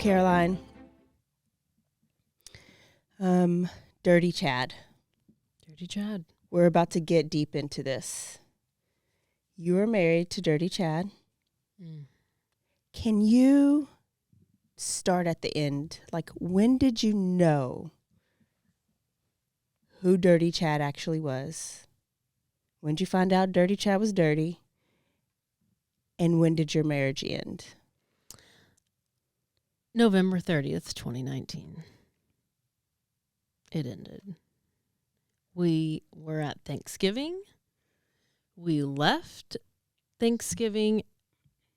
Caroline. Dirty Chad. Dirty Chad. We're about to get deep into this. You are married to Dirty Chad. Can you start at the end? Like, when did you know who Dirty Chad actually was? When did you find out Dirty Chad was dirty? And when did your marriage end? November 30th, 2019. It ended. We were at Thanksgiving. We left Thanksgiving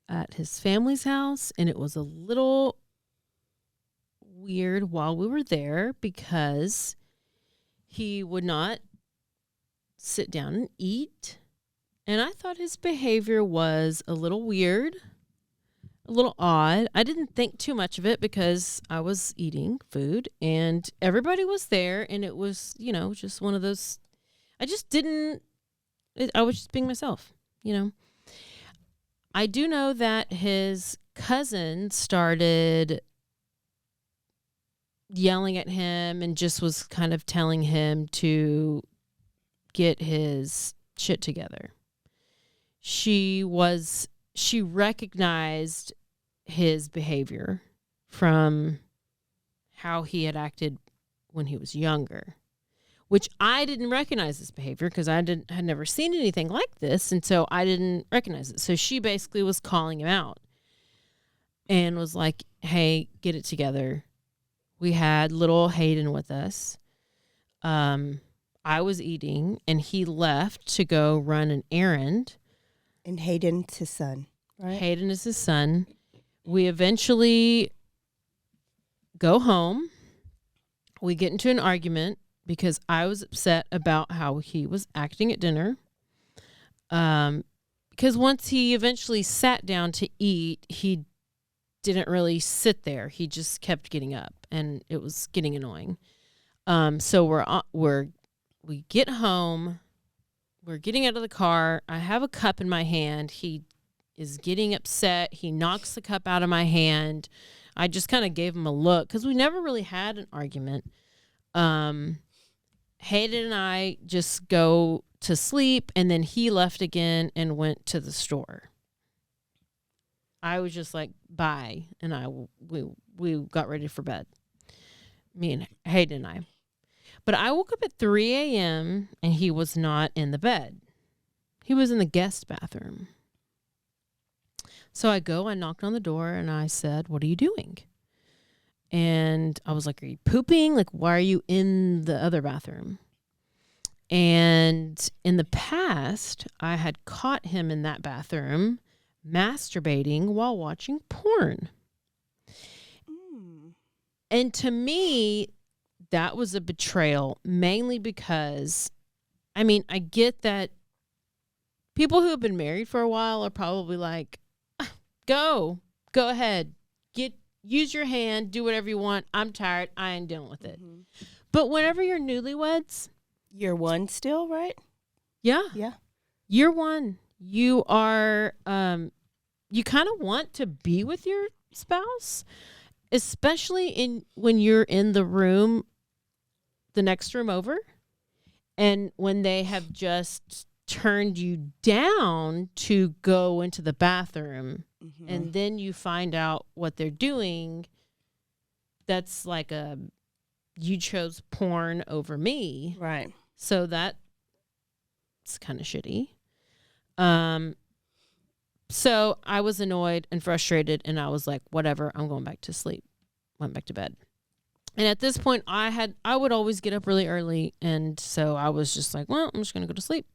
at his family's house, and it was a little weird while we were there because he would not sit down and eat. And I thought his behavior was a little weird, a little odd. I didn't think too much of it because I was eating food and everybody was there, and it was, just one of those. I was just being myself, I do know that his cousin started yelling at him and just was kind of telling him to get his shit together. She recognized his behavior from how he had acted when he was younger, which I didn't recognize this behavior because I had never seen anything like this, and so I didn't recognize it. So she basically was calling him out and was like, hey, get it together. We had little Hayden with us. I was eating, and he left to go run an errand. And Hayden's his son, right? Hayden is his son. We eventually go home. We get into an argument because I was upset about how he was acting at dinner. Because once he eventually sat down to eat, he didn't really sit there. He just kept getting up, and it was getting annoying. So we get home. We're getting out of the car. I have a cup in my hand. He is getting upset. He knocks the cup out of my hand. I just kind of gave him a look because we never really had an argument. Hayden and I just go to sleep, and then he left again and went to the store. I was just like, bye, and we got ready for bed. Me and Hayden and I. But I woke up at 3 a.m. and he was not in the bed. He was in the guest bathroom. So I knocked on the door, and I said, what are you doing? And I was like, are you pooping? Like, why are you in the other bathroom? And in the past, I had caught him in that bathroom masturbating while watching porn. And to me, that was a betrayal, mainly because, I get that people who have been married for a while are probably like, go ahead, use your hand, do whatever you want. I'm tired. I ain't dealing with it. Mm-hmm. But whenever you're newlyweds, year one still, right? Yeah. Yeah. Year one, you are, you kind of want to be with your spouse, especially when you're in the room, the next room over, and when they have just turned you down to go into the bathroom, mm-hmm. and then you find out what they're doing. That's like you chose porn over me. Right. So that's kind of shitty. So I was annoyed and frustrated, and I was like, whatever, I'm going back to sleep. Went back to bed. And at this point, I would always get up really early, and so I was just like, well, I'm just going to go to sleep.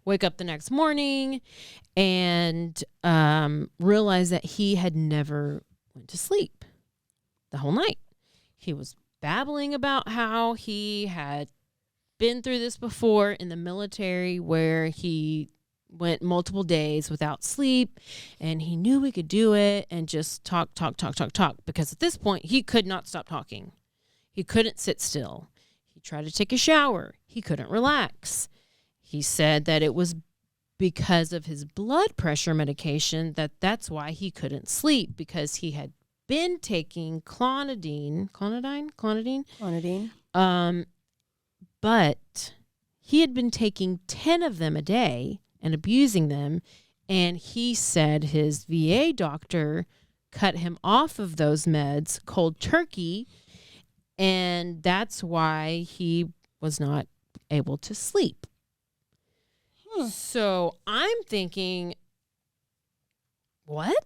Wake up the next morning and realize that he had never went to sleep the whole night. He was babbling about how he had been through this before in the military, where he went multiple days without sleep, and he knew we could do it, and just talk. Because at this point, he could not stop talking. He couldn't sit still. He tried to take a shower. He couldn't relax. He said that it was because of his blood pressure medication that's why he couldn't sleep, because he had been taking clonidine, Clonidine. but he had been taking 10 of them a day and abusing them. And he said his VA doctor cut him off of those meds cold turkey. And that's why he was not able to sleep. So I'm thinking, what?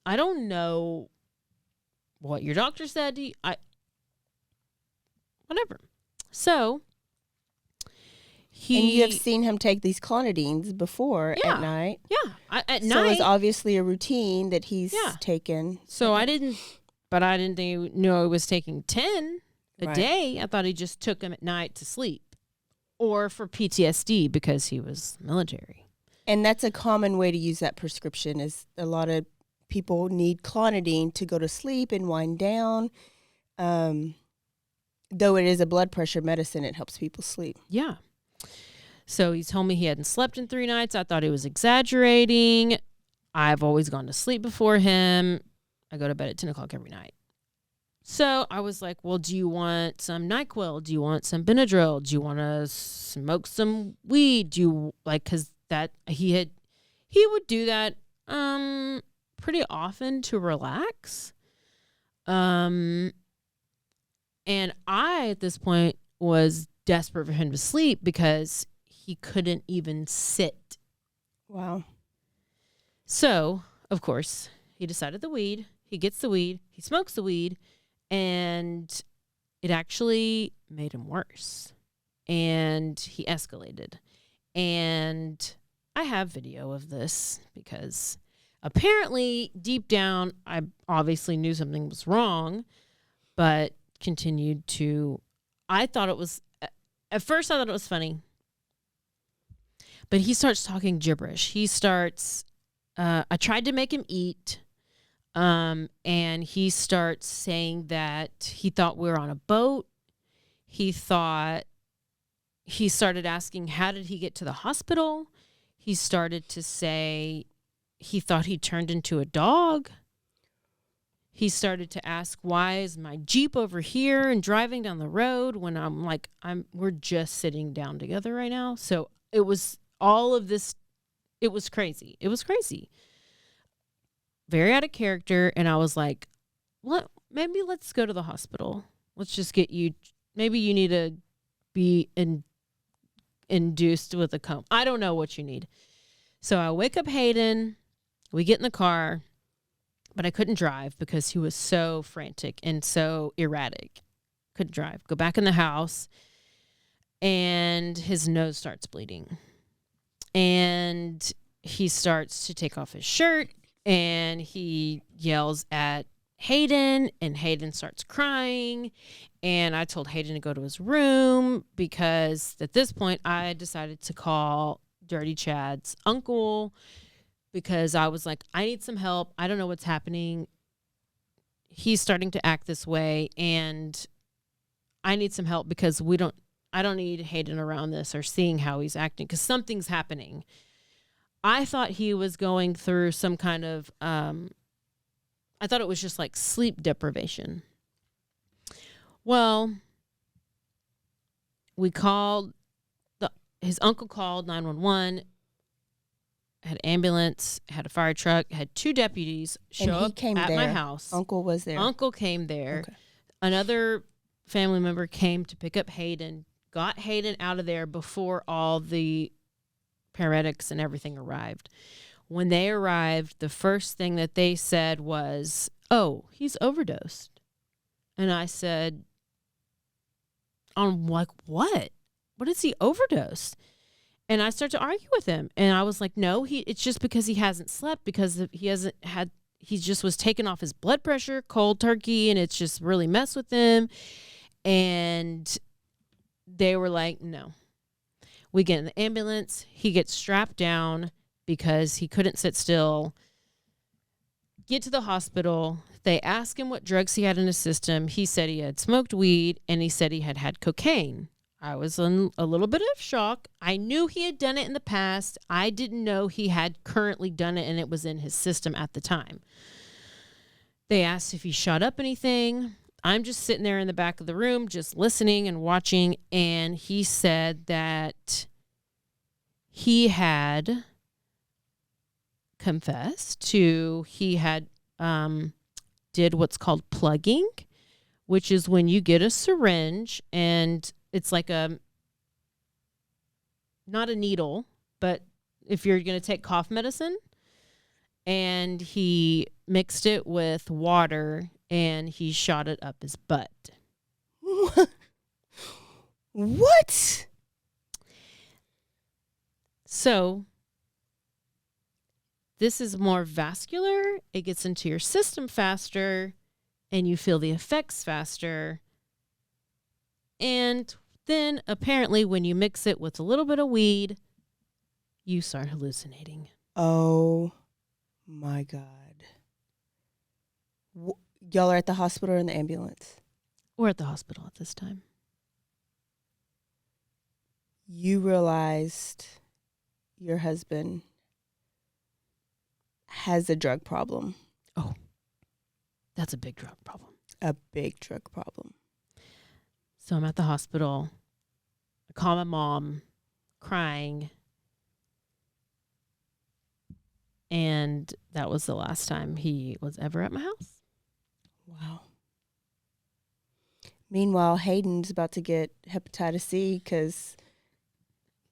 I don't know what your doctor said to you. Whatever. So and you have seen him take these clonidines before at night. Yeah, at night. So it's obviously a routine that he's taken. So I didn't think he knew he was taking 10 a day. I thought he just took them at night to sleep or for PTSD because he was military. And that's a common way to use that prescription is a lot of people need clonidine to go to sleep and wind down. Though it is a blood pressure medicine, it helps people sleep. Yeah. So he told me he hadn't slept in 3 nights. I thought he was exaggerating. I've always gone to sleep before him. I go to bed at 10 o'clock every night. So I was like, well, do you want some NyQuil? Do you want some Benadryl? Do you want to smoke some weed? Do you because that he would do that pretty often to relax. And I, at this point, was desperate for him to sleep because he couldn't even sit. Wow. So, of course, he decided the weed. He gets the weed. He smokes the weed. And it actually made him worse. And he escalated. And I have video of this because apparently deep down, I obviously knew something was wrong, but continued to, at first I thought it was funny, but he starts talking gibberish. He starts, I tried to make him eat, and he starts saying that he thought we were on a boat. He started asking, how did he get to the hospital? He started to say he thought he turned into a dog. He started to ask, why is my Jeep over here and driving down the road when I'm like, we're just sitting down together right now. So it was all of this. It was crazy. It was crazy. Very out of character. And I was like, what? Maybe let's go to the hospital. Let's just get you. Maybe you need to be induced with a coma. I don't know what you need. So I wake up Hayden. We get in the car. But I couldn't drive because he was so frantic and so erratic. Couldn't drive. Go back in the house, and his nose starts bleeding. And he starts to take off his shirt, and he yells at Hayden, and Hayden starts crying. And I told Hayden to go to his room because at this point, I decided to call Dirty Chad's uncle because I was like, I need some help. I don't know what's happening. He's starting to act this way, and I need some help because I don't need Hayden around this or seeing how he's acting because something's happening. I thought he was going through some kind of, I thought it was just like sleep deprivation. Well, his uncle called 911. Had ambulance, had a fire truck, had 2 deputies show up at my house. Uncle was there. Uncle came there. Okay. Another family member came to pick up Hayden, got Hayden out of there before all the paramedics and everything arrived. When they arrived, the first thing that they said was, oh, he's overdosed. And I said, I'm like, what? What is he overdosed? And I started to argue with him. And I was like, no, it's just because he hasn't slept because he just was taking off his blood pressure, cold turkey, and it's just really messed with him. And they were like, no. We get in the ambulance. He gets strapped down because he couldn't sit still. Get to the hospital. They ask him what drugs he had in his system. He said he had smoked weed, and he said he had had cocaine. I was in a little bit of shock. I knew he had done it in the past. I didn't know he had currently done it and it was in his system at the time. They asked if he shot up anything. I'm just sitting there in the back of the room, just listening and watching. And he said that he had confessed to, he had did what's called plugging, which is when you get a syringe and it's like not a needle, but if you're going to take cough medicine, and he mixed it with water and he shot it up his butt. What? So this is more vascular. It gets into your system faster and you feel the effects faster. And then apparently when you mix it with a little bit of weed, you start hallucinating. Oh my God. Y'all are at the hospital or in the ambulance? We're at the hospital at this time. You realized your husband has a drug problem. Oh, that's a big drug problem. A big drug problem. So I'm at the hospital. I call my mom, crying. And that was the last time he was ever at my house. Wow. Meanwhile, Hayden's about to get hepatitis C because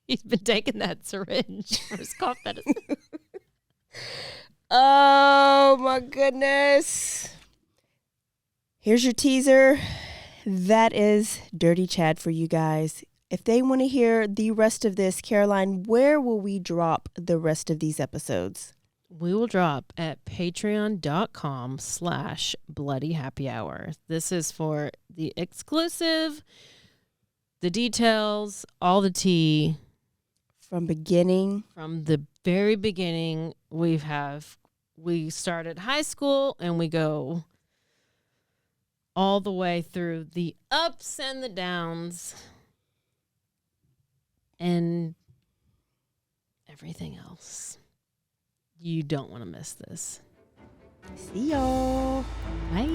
he's been taking that syringe for his cough medicine. Oh, my goodness. Here's your teaser. That is Dirty Chad for you guys. If they want to hear the rest of this, Caroline, where will we drop the rest of these episodes? We will drop at patreon.com/bloodyhappyhour. This is for the exclusive, the details, all the tea. From the very beginning, we started high school and we go all the way through the ups and the downs and everything else. You don't want to miss this. See y'all. Bye.